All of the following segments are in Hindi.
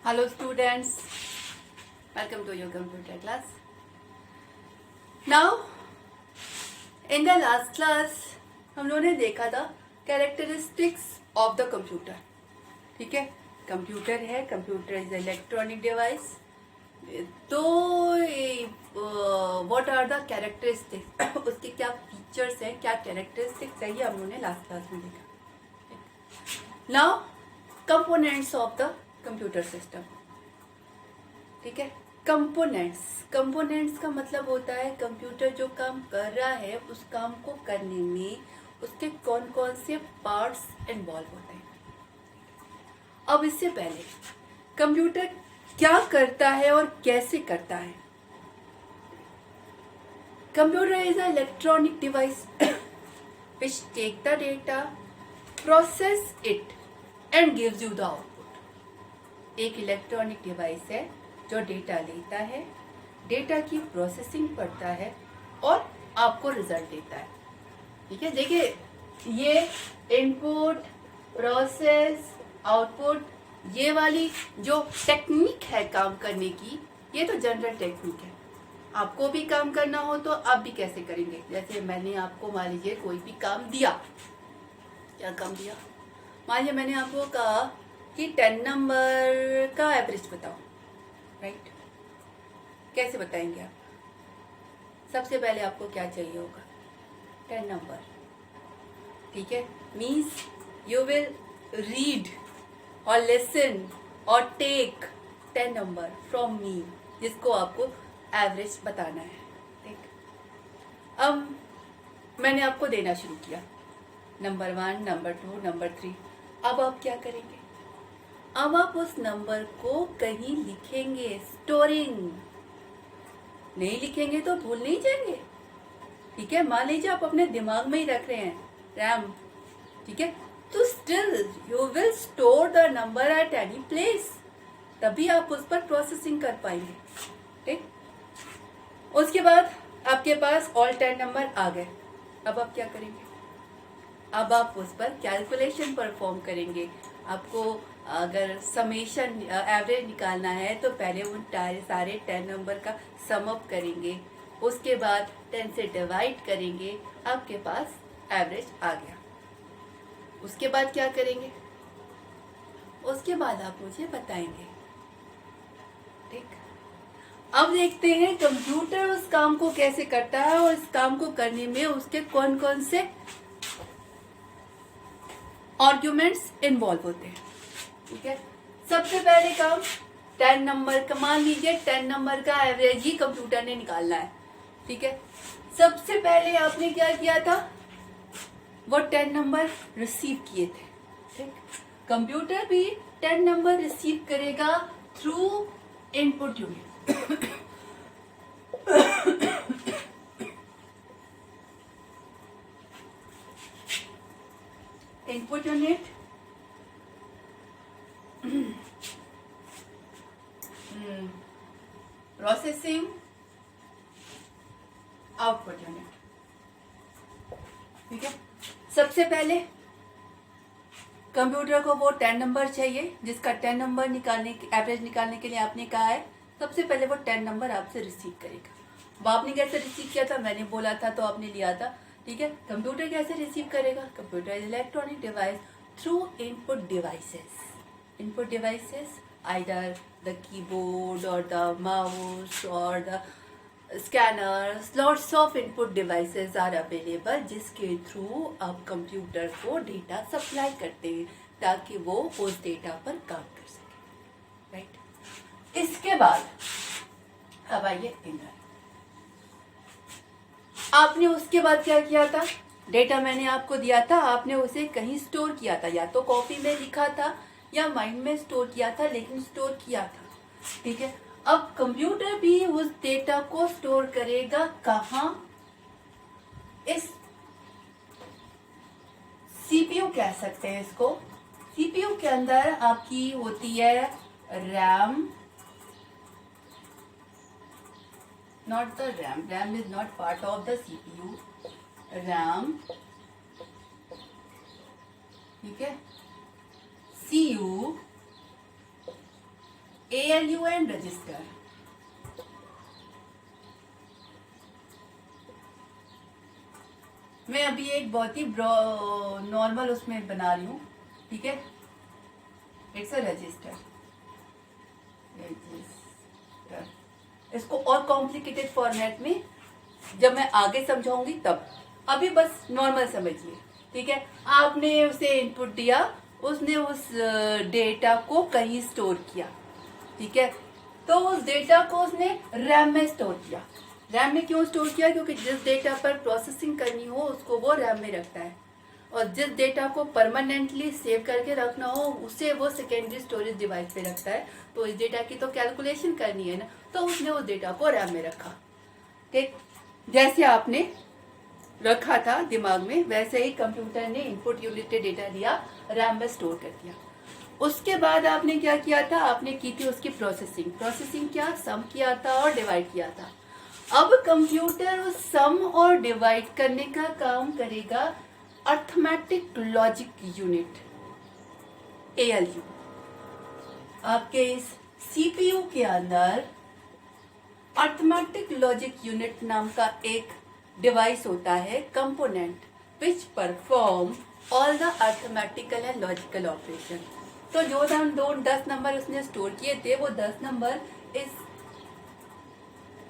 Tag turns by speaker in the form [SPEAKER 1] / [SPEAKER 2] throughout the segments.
[SPEAKER 1] Hello students, welcome to your computer class. Now, in the last class हम लोगों ने देखा था कैरेक्टरिस्टिक्स ऑफ द कंप्यूटर. ठीक है, कंप्यूटर है, कंप्यूटर इज इलेक्ट्रॉनिक डिवाइस. तो व्हाट आर द कैरेक्टरिस्टिक्स, उसके क्या फीचर्स हैं, क्या कैरेक्टरिस्टिक्स है, ये हम लोगों ने लास्ट क्लास में देखा. Now components of the computer system. ठीक है, कंपोनेंट्स का मतलब होता है कंप्यूटर जो काम कर रहा है उस काम को करने में उसके कौन कौन से पार्ट्स इन्वॉल्व होते हैं. अब इससे पहले कंप्यूटर क्या करता है और कैसे करता है. Computer is a electronic device which take the data, process it and gives you the output. एक इलेक्ट्रॉनिक डिवाइस है जो डेटा लेता है, डेटा की प्रोसेसिंग करता है और आपको रिजल्ट देता है. ठीक है, देखिए ये इनपुट, प्रोसेस, आउटपुट, ये वाली जो टेक्निक है काम करने की, ये तो जनरल टेक्निक है. आपको भी काम करना हो तो आप भी कैसे करेंगे. जैसे मैंने आपको मान लीजिए कोई भी काम दिया, क्या काम दिया, मान लीजिए मैंने आपको कहा कि 10 नंबर का एवरेज बताओ. राइट, कैसे बताएंगे आप. सबसे पहले आपको क्या चाहिए होगा, 10 नंबर. ठीक है, मीन्स यू विल रीड और लिसन और टेक 10 नंबर फ्रॉम मी, जिसको आपको एवरेज बताना है. ठीक, अब मैंने आपको देना शुरू किया, नंबर 1, नंबर 2, नंबर 3. अब आप क्या करेंगे, अब आप उस नंबर को कहीं लिखेंगे. स्टोरिंग नहीं लिखेंगे तो भूल नहीं जाएंगे. ठीक है, मान लीजिए आप अपने दिमाग में ही रख रहे हैं, रैम. ठीक है, तो still you will store the number at any place, तभी आप उस पर प्रोसेसिंग कर पाएंगे. ठीक, उसके बाद आपके पास ऑल 10 नंबर आ गए. अब आप क्या करेंगे, अब आप उस पर कैलकुलेशन परफॉर्म करेंगे. आपको अगर समेशन एवरेज निकालना है तो पहले उन सारे 10 नंबर का सम अप करेंगे, उसके बाद 10 से डिवाइड करेंगे, आपके पास एवरेज आ गया. उसके बाद क्या करेंगे, उसके बाद आप मुझे बताएंगे. ठीक, अब देखते हैं कंप्यूटर उस काम को कैसे करता है और इस काम को करने में उसके कौन कौन से आर्ग्यूमेंट्स इन्वॉल्व होते हैं. ठीक है, सबसे पहले काम 10 नंबर का, मान लीजिए 10 नंबर का एवरेज ही कंप्यूटर ने निकालना है. ठीक है, सबसे पहले आपने क्या किया था, वो 10 नंबर रिसीव किए थे. ठीक, कंप्यूटर भी 10 नंबर रिसीव करेगा through input unit. Input unit processing, output unit. ठीक है, सबसे पहले कंप्यूटर को वो 10 नंबर चाहिए जिसका 10 नंबर निकालने, एवरेज निकालने के लिए आपने कहा है. सबसे पहले वो 10 नंबर आपसे रिसीव करेगा. अब आपने कैसे रिसीव किया था, मैंने बोला था तो आपने लिया था. ठीक है, कंप्यूटर कैसे रिसीव करेगा, computer is electronic device through input devices. Input devices either the keyboard और द माउस और the scanners, lots of input devices are available, जिसके थ्रू आप कंप्यूटर को डेटा सप्लाई करते हैं ताकि वो उस डेटा पर काम कर सके. राइट, इसके बाद अब आइए इनर. आपने उसके बाद क्या किया था, डेटा मैंने आपको दिया था, आपने उसे कहीं स्टोर किया था, या तो कॉपी में लिखा था या माइंड में स्टोर किया था, लेकिन स्टोर किया था. ठीक है, अब कंप्यूटर भी उस डेटा को स्टोर करेगा कहाँ, इस सीपीयू कह सकते हैं इसको. सीपीयू के अंदर आपकी होती है RAM, not the RAM is not part of the CPU. RAM, ठीक है, CU ALU एंड रजिस्टर। मैं अभी एक बहुत ही नॉर्मल उसमें बना रही हूँ, ठीक है। It's a resistor. इसको और कॉम्प्लिकेटेड फॉर्मेट में जब मैं आगे समझाऊंगी तब, अभी बस नॉर्मल समझिए, ठीक है। आपने उसे इनपुट दिया, उसने उस डेटा को कहीं स्टोर किया, ठीक है। तो उस डेटा को उसने रैम में स्टोर किया। रैम में क्यों स्टोर किया? क्योंकि जिस डेटा पर प्रोसेसिंग करनी हो उसको वो रैम में रखता है, और जिस डेटा को परमानेंटली सेव करके रखना हो उसे वो सेकेंडरी स्टोरेज डिवाइस पे रखता है। तो इस डेटा की तो कैलकुलेशन करनी है ना, तो उसने उस डेटा को रैम में रखा, ठीक। जैसे आपने रखा था दिमाग में, वैसे ही कंप्यूटर ने इनपुट यूनिट डेटा लिया, रैम में स्टोर कर दिया। उसके बाद आपने क्या किया था? आपने की थी उसकी प्रोसेसिंग क्या? सम किया था और डिवाइड किया था। अब कंप्यूटर उस सम और डिवाइड करने का काम करेगा अर्थमेटिक लॉजिक यूनिट, ALU। आपके इस CPU के अंदर अर्थमेटिक लॉजिक यूनिट नाम का एक डिवाइस होता है, component, which perform all the arithmetical and logical operation. तो जो हम 10 नंबर उसने स्टोर किए थे, वो 10 नंबर इस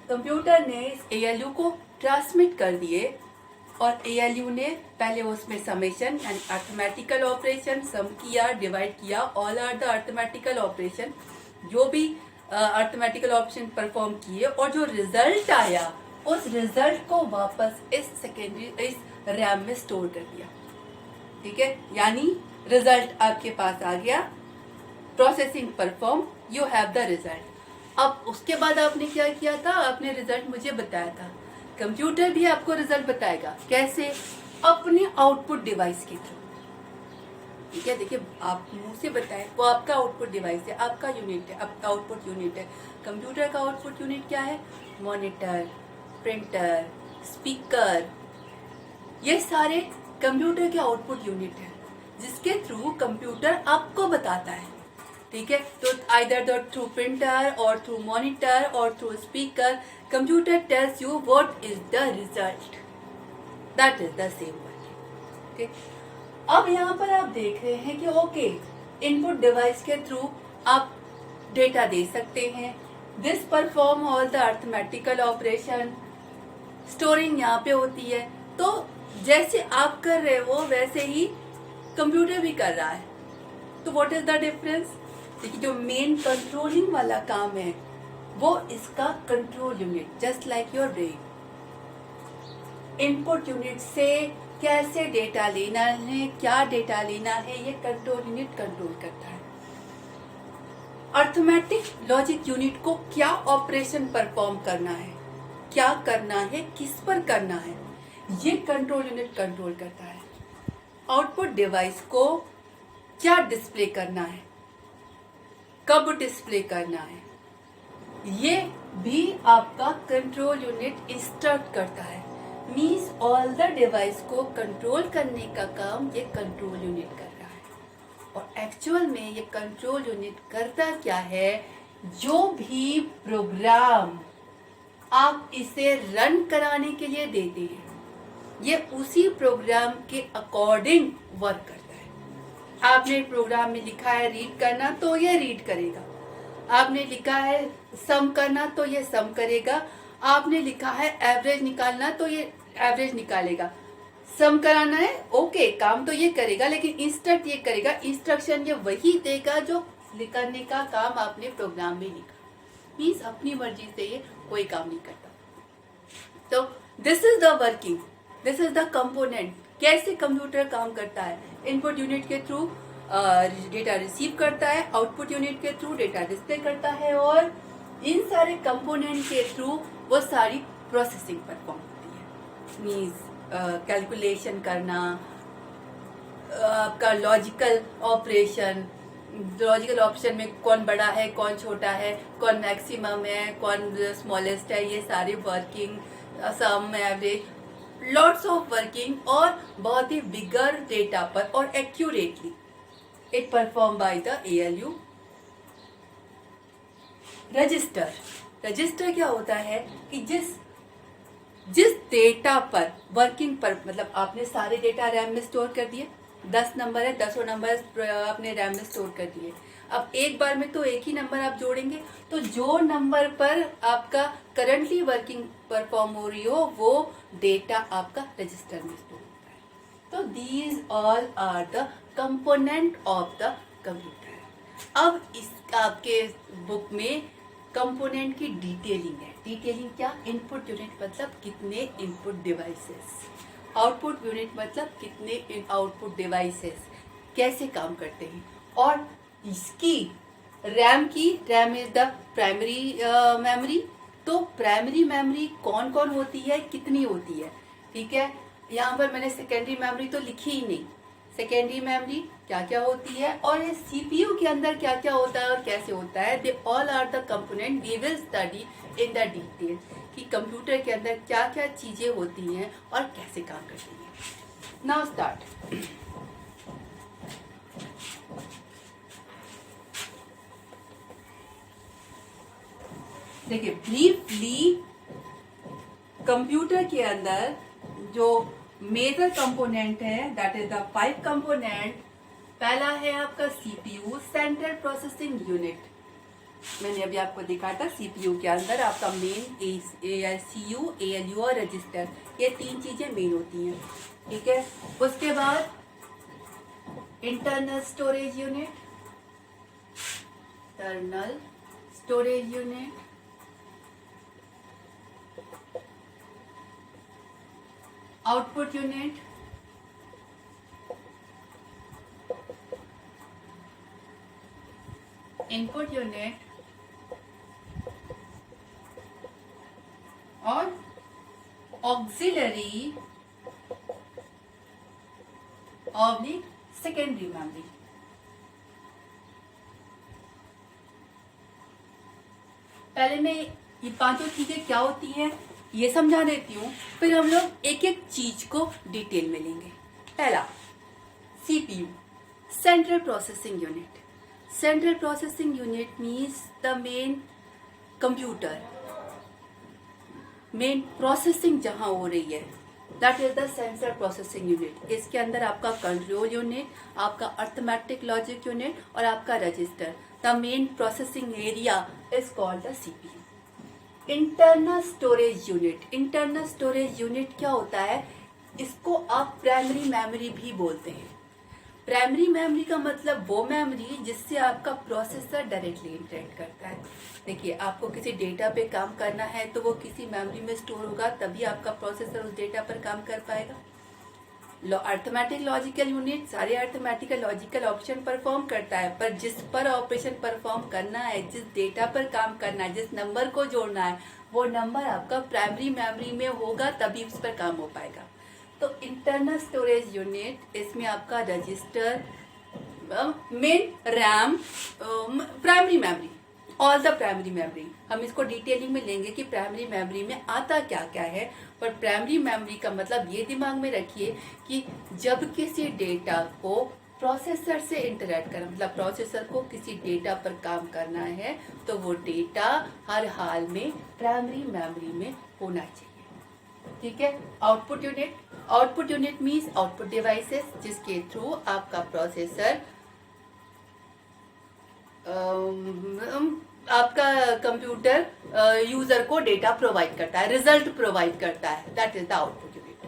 [SPEAKER 1] कंप्यूटर ने इस ALU को ट्रांसमिट कर दिए, और ALU ने पहले उसमें समेशन यानी अर्थमेटिकल ऑपरेशन, सम किया, डिवाइड किया, all are the arithmetical operation, जो भी अर्थमेटिकल ऑपरेशन परफॉर्म किए, और जो रिजल्ट आया उस रिजल्ट को वापस इस रैम में स्टोर कर दिया, ठीक है। यानी रिजल्ट आपके पास आ गया, processing perform, you have the result. अब उसके बाद आपने क्या किया था? आपने रिजल्ट मुझे बताया था। कंप्यूटर भी आपको रिजल्ट बताएगा, कैसे? अपने आउटपुट डिवाइस के थ्रू, ठीक है। देखिए, आप मुंह से बताएं, वो आपका आउटपुट डिवाइस है, आपका यूनिट है, आपका आउटपुट यूनिट है। कंप्यूटर का आउटपुट यूनिट क्या है? मॉनिटर, प्रिंटर, स्पीकर, ये सारे कंप्यूटर के आउटपुट यूनिट है, जिसके थ्रू कंप्यूटर आपको बताता है, ठीक है। तो आइदर थ्रू प्रिंटर और थ्रू मॉनिटर और through speaker, computer tells you what is the result, that is the same working, ठीक। अब यहाँ पर आप देख रहे हैं कि ओके, इनपुट डिवाइस के थ्रू आप डेटा दे सकते हैं, this perform all the arithmetical operation, storing यहाँ पे होती है। तो जैसे आप कर रहे हो वैसे ही कंप्यूटर भी कर रहा है। तो व्हाट इज द डिफरेंस? देखिए, जो मेन कंट्रोलिंग वाला काम है वो इसका control unit, just like your brain, input unit से कैसे डेटा लेना है, क्या डेटा लेना है, ये कंट्रोल यूनिट कंट्रोल करता है। अर्थमेटिक लॉजिक यूनिट को क्या ऑपरेशन परफॉर्म करना है, क्या करना है, किस पर करना है, ये कंट्रोल यूनिट कंट्रोल करता है। आउटपुट डिवाइस को क्या डिस्प्ले करना है, कब डिस्प्ले करना है, ये भी आपका कंट्रोल यूनिट इंस्ट्रक्ट करता है। मीन्स ऑल द डिवाइस को कंट्रोल करने का काम ये कंट्रोल यूनिट कर रहा है। और एक्चुअल में ये कंट्रोल यूनिट करता क्या है? जो भी प्रोग्राम आप इसे रन कराने के लिए देते हैं, ये उसी प्रोग्राम के अकॉर्डिंग वर्क करता है। आपने प्रोग्राम में लिखा है रीड करना, तो ये रीड करेगा। आपने लिखा है सम करना, तो ये सम करेगा। आपने लिखा है एवरेज निकालना, तो ये एवरेज निकालेगा। सम कराना है, ओके, काम तो ये करेगा, लेकिन इंस्ट्रक्ट ये करेगा, इंस्ट्रक्शन ये वही देगा जो करने का काम आपने प्रोग्राम में लिखा। मीन्स अपनी मर्जी से ये कोई काम नहीं करता। तो this is the working, this is the component, कैसे कंप्यूटर काम करता है। इनपुट यूनिट के थ्रू डेटा रिसीव करता है, आउटपुट यूनिट के थ्रू डेटा डिस्प्ले करता है, और इन सारे कंपोनेंट के थ्रू वो सारी प्रोसेसिंग परफॉर्म होती है। मीन्स कैलकुलेशन करना, आपका लॉजिकल ऑपरेशन, लॉजिकल ऑप्शन में कौन बड़ा है, कौन छोटा है, कौन मैक्सिमम है, कौन स्मॉलेस्ट है, ये सारी working, sum, average, lots of working, और बहुत ही बिगर डेटा पर और accurately it perform by the ALU register, register क्या होता है कि जिस डेटा पर वर्किंग पर, मतलब आपने सारे डेटा रैम में स्टोर कर दिए, 10 नंबर है, 10 नंबर आपने रैम में स्टोर कर दिए। अब एक बार में तो एक ही नंबर आप जोड़ेंगे, तो जो नंबर पर आपका करंटली वर्किंग परफॉर्म हो रही हो वो डेटा आपका रजिस्टर में स्टोर होता है। तो these all are the component of the computer. अब इस आपके बुक में कंपोनेंट की डिटेलिंग है। डिटेलिंग क्या? इनपुट यूनिट मतलब कितने इनपुट डिवाइसेस, आउटपुट यूनिट मतलब कितने आउटपुट डिवाइसेस कैसे काम करते हैं, और इसकी RAM is the primary memory. तो प्राइमरी मेमोरी कौन कौन होती है, कितनी होती है, ठीक है। यहाँ पर मैंने सेकेंडरी मेमोरी तो लिखी ही नहीं, सेकेंडरी मेमोरी क्या क्या होती है और ये सीपीयू के अंदर क्या क्या होता है और कैसे होता है। They all are the component we will study in the detail कि कंप्यूटर के अंदर क्या क्या चीजें होती हैं और कैसे काम करती हैं। Now start. देखिए ब्रीफली कंप्यूटर के अंदर जो मेजर कंपोनेंट है दैट इज द 5 कंपोनेंट। पहला है आपका सीपीयू, सेंट्रल प्रोसेसिंग यूनिट। मैंने अभी आपको दिखाया था सीपीयू के अंदर आपका मेन सीयू, एएलयू और रजिस्टर, ये 3 चीजें मेन होती हैं, ठीक है। उसके बाद internal storage unit, internal storage unit, output unit, input unit और ऑक्सिलरी ऑब्लिक सेकेंडरी मेमोरी। पहले मैं ये 5 चीजें क्या होती हैं ये समझा देती हूँ, फिर हम लोग एक एक चीज को डिटेल में लेंगे। पहला CPU, central processing unit. Central processing unit means the main computer, main processing जहां हो रही है, that is the central processing unit. इसके अंदर आपका कंट्रोल यूनिट, आपका अर्थमेटिक लॉजिक यूनिट और आपका register. The main processing area is called the CPU. Internal storage unit, internal storage unit क्या होता है, इसको आप प्राइमरी मेमोरी भी बोलते हैं। प्राइमरी मेमोरी का मतलब वो मेमोरी जिससे आपका प्रोसेसर डायरेक्टली इंटरेक्ट करता है। देखिए आपको किसी डेटा पे काम करना है तो वो किसी मेमोरी में स्टोर होगा, तभी आपका प्रोसेसर उस डेटा पर काम कर पाएगा। अर्थमेटिक लॉजिकल यूनिट सारे अर्थमेटिकल लॉजिकल ऑपरेशन परफॉर्म करता है, पर जिस पर ऑपरेशन परफॉर्म करना है, जिस डेटा पर काम करना है, जिस नंबर को जोड़ना है, वो नंबर आपका प्राइमरी मेमोरी में होगा, तभी उस पर काम हो पाएगा। तो इंटरनल स्टोरेज यूनिट, इसमें आपका register, main RAM, primary memory, all the primary memory. हम इसको डिटेलिंग में लेंगे कि प्राइमरी मेमोरी में आता क्या क्या है। पर प्राइमरी मेमोरी का मतलब ये दिमाग में रखिए कि जब किसी डेटा को प्रोसेसर से इंटरेक्ट करना, मतलब प्रोसेसर को किसी डेटा पर काम करना है, तो वो डेटा हर हाल में प्राइमरी मेमोरी में होना चाहिए, ठीक है। Output unit, output unit means output devices, जिसके थ्रू आपका प्रोसेसर आपका कंप्यूटर यूजर को डेटा प्रोवाइड करता है, रिजल्ट प्रोवाइड करता है, that is the output unit,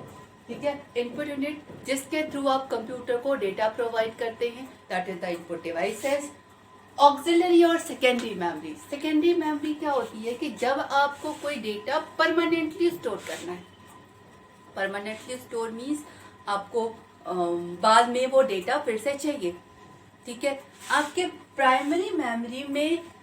[SPEAKER 1] ठीक है। इनपुट यूनिट, जिसके थ्रू आप कंप्यूटर को डेटा प्रोवाइड करते हैं, that is the input devices. Auxiliary और सेकेंडरी मेमोरी, सेकेंडरी मेमोरी क्या होती है कि जब आपको कोई डेटा परमानेंटली स्टोर करना है, परमानेंटली स्टोर मीन्स आपको बाद में वो डेटा फिर से चाहिए, ठीक है। आपके प्राइमरी मेमोरी में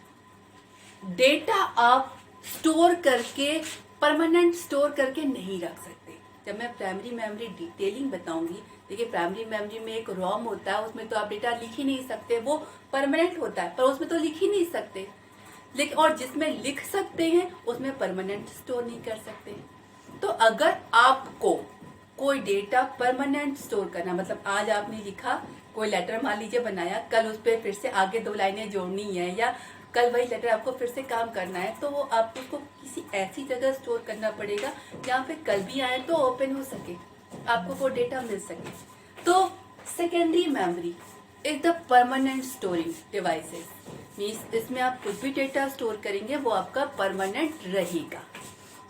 [SPEAKER 1] डेटा आप स्टोर करके परमानेंट स्टोर करके नहीं रख सकते। जब मैं प्राइमरी मेमोरी डिटेलिंग बताऊंगी, देखिए प्राइमरी मेमोरी में एक रोम होता है, उसमें तो आप डेटा लिख ही नहीं सकते, वो परमानेंट होता है, पर उसमें तो लिख ही नहीं सकते। लेकिन और जिसमें लिख सकते हैं उसमें परमानेंट स्टोर नहीं कर सकते। तो अगर आपको कोई डेटा परमानेंट स्टोर करना, मतलब आज आपने लिखा कोई लेटर मान लीजिए बनाया, कल उस पर फिर से आगे 2 लाइनें जोड़नी है, या कल वही लेटर आपको फिर से काम करना है, तो वो आपको उसको किसी ऐसी जगह स्टोर करना पड़ेगा जहाँ पे कल भी आए तो ओपन हो सके, आपको वो डेटा मिल सके। तो secondary memory is the permanent storing devices, means इसमें आप कुछ भी डेटा स्टोर करेंगे वो आपका परमानेंट रहेगा।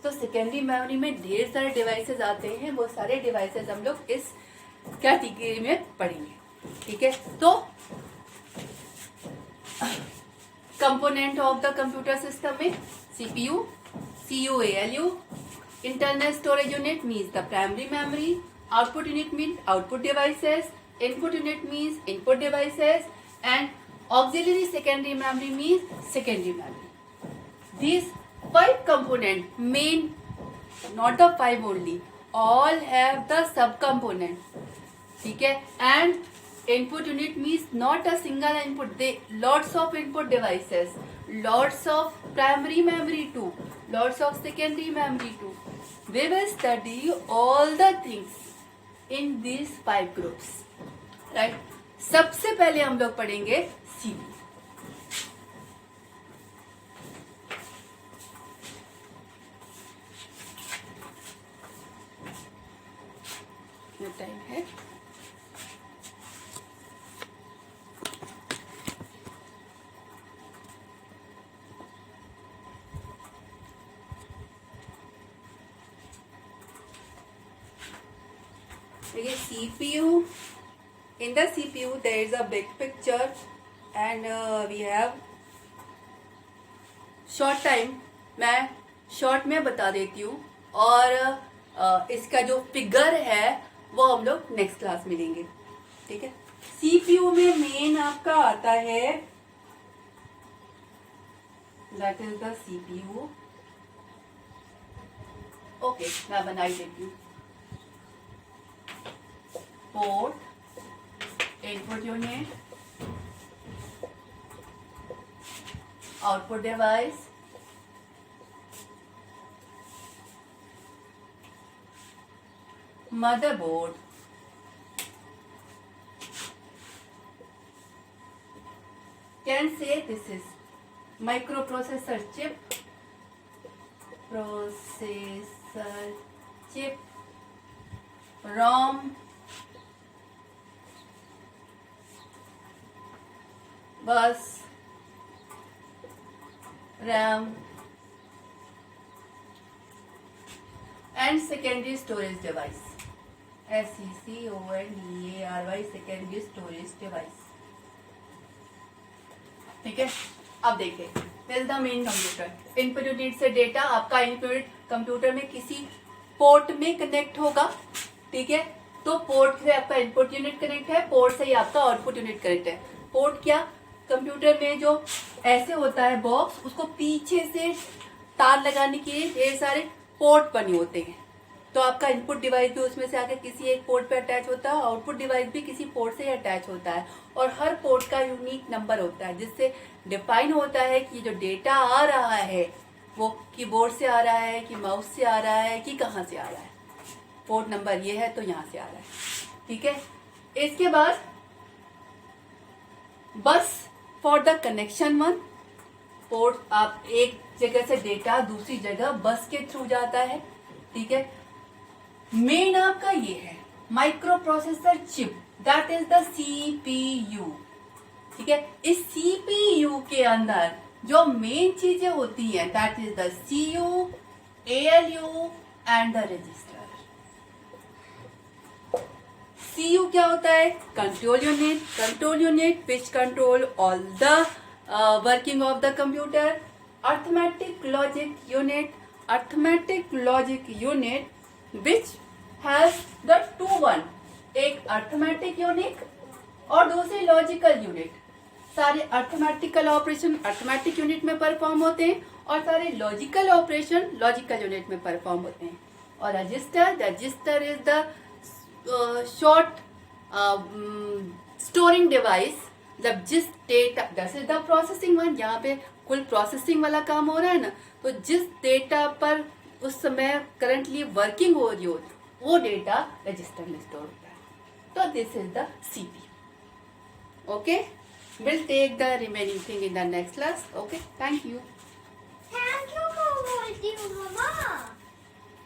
[SPEAKER 1] तो सेकेंडरी मेमोरी में ढेर सारे डिवाइसेस आते हैं, वो सारे डिवाइसेस हम लोग इस कैटेगरी में पढ़ेंगे, ठीक है। तो component of the computer system में CPU, CUALU, internal storage unit means the primary memory, output unit means output devices, input unit means input devices, and auxiliary secondary memory means secondary memory. These 5 components, main, not the 5 only, all have the subcomponent, ठीक है। and input unit means not a single input, they lots of input devices, lots of primary memory too, lots of secondary memory too. We will study all the things in these 5 groups, right. सबसे पहले हम लोग पढ़ेंगे सीपीयू। टाइम है, देखिए CPU, in the CPU there is a big picture and we have short time, मैं शॉर्ट में बता देती हूँ, और इसका जो फिगर है वो हम लोग नेक्स्ट क्लास में लेंगे, ठीक है। सीपीयू में मेन आपका आता है, that is the CPU. Okay, मैं बना ही देती हूँ। Port, input unit, output device, motherboard, can say this is microprocessor chip, processor chip, ROM, बस, RAM and secondary storage device, SCCONDARY, secondary storage device, ठीक है। अब देखिए, this is the main computer. Input unit से डेटा आपका इनपुट कंप्यूटर में किसी पोर्ट में कनेक्ट होगा, ठीक है। तो पोर्ट से आपका इनपुट यूनिट कनेक्ट है, पोर्ट से ही आपका आउटपुट यूनिट कनेक्ट है। पोर्ट क्या, कंप्यूटर में जो ऐसे होता है बॉक्स, उसको पीछे से तार लगाने के लिए ढेर सारे पोर्ट बने होते हैं। तो आपका इनपुट डिवाइस भी उसमें से आके किसी एक पोर्ट पे अटैच होता है, आउटपुट डिवाइस भी किसी पोर्ट से ही अटैच होता है, और हर पोर्ट का यूनिक नंबर होता है जिससे डिफाइन होता है कि जो डेटा आ रहा है वो कीबोर्ड से आ रहा है कि माउस से आ रहा है कि कहाँ से आ रहा है। पोर्ट नंबर ये है तो यहाँ से आ रहा है, ठीक है। इसके बाद बस for the connection one, port आप एक जगह से डेटा दूसरी जगह बस के थ्रू जाता है, ठीक है। मेन आपका ये है micro processor chip, that is the CPU, ठीक है। इस सीपीयू के अंदर जो मेन चीजें होती हैं that is the CU, ALU and the register. CU क्या होता है, control unit which control all the working of the computer. Arithmetic logic unit which has the two one, एक अर्थमेटिक यूनिट और दूसरी लॉजिकल यूनिट। सारे अर्थमेटिकल ऑपरेशन अर्थमेटिक यूनिट में परफॉर्म होते हैं और सारे लॉजिकल ऑपरेशन लॉजिकल यूनिट में परफॉर्म होते हैं। और register is the short storing device, जब जिस data, that is the processing one, यहाँ पे कुल प्रोसेसिंग वाला काम हो रहा है ना, तो जिस डेटा पर उस समय करंटली वर्किंग हो रही हो वो डेटा रजिस्टर में स्टोर होता है। तो this is the CPU, okay. We'll take the remaining thing in the next class. Okay, thank you.